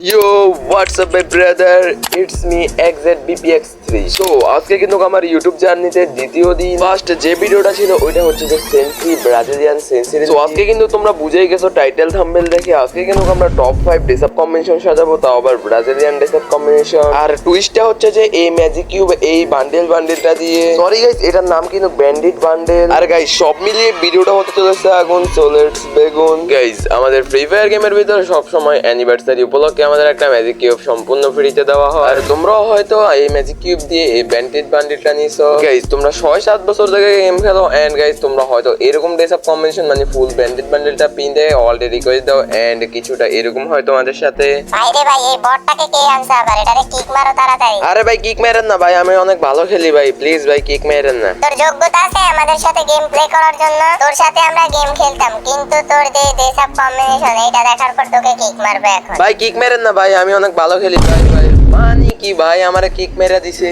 Yo, what's up my brother? It's me XZBPX3. So, আজকে কিন্তু আমার ইউটিউব জার্নিতে দ্বিতীয় দিন ফার্স্ট যে ভিডিওটা ছিল ওইটা হচ্ছে যে সেন্সি ব্রাজিলিয়ান সেন্সি। তো আজকে কিন্তু তোমরা বুঝেই গেছো টাইটেল থাম্বনেল দেখে আজকে কিন্তু আমরা টপ 5 ডেসআপ কম্বিনেশন সাজাবো, তাও আবার ব্রাজিলিয়ান ডেসআপ কম্বিনেশন। আর টুইস্টটা হচ্ছে যে এই ম্যাজিক কিউব এই বান্ডেলটা দিয়ে, সরি গাইস এটার নাম কিন্তু ব্যান্ডিট বান্ডেল। আর গাইস সব মিলিয়ে ভিডিওটা হতে চলেছে আগুন। সো লেটস বেগুন। গাইস আমাদের ফ্রি ফায়ার গেমের ভিতরে সব সময় অ্যানিভার্সারি উপলক্ষে আমাদের একটা ম্যাজিক কিউব সম্পূর্ণ ফ্রিতে দেওয়া হয়। আর তোমরাও হয়তো এই ম্যাজিক কিউব দিয়ে এই ব্যান্ডেড বান্ডেলটা নিছো। গাইস তোমরা 6-7 বছর থেকে গেম খেলো এন্ড গাইস তোমরা হয়তো এরকম ড্রেসআপ কম্বিনেশন মানে ফুল ব্যান্ডেড বান্ডেলটা পিন দিয়ে অলরেডি রিকোয়েস্ট দাও এন্ড কিছুটা এরকম হয় তোমাদের সাথে। ভাইরে ভাই এই বটটাকে কে আনছে আবার? এটারে কিক মারো তাড়াতাড়ি। আরে ভাই কিক মেরেন না ভাই, আমি অনেক ভালো খেলি ভাই, প্লিজ ভাই কিক মেরেন না। তোর যোগ্যতা আছে আমাদের সাথে গেম প্লে করার জন্য? তোর সাথে আমরা গেম খেলতাম কিন্তু তোর যে ড্রেসআপ কম্বিনেশন এটা দেখার পর তোকে কিক মারবে এখন। ভাই কিক মেরেন না ভাই, আমি অনেক ভালো খেলি ভাই। ভাই মানে কি ভাই আমারে কিক মেরে দিছে।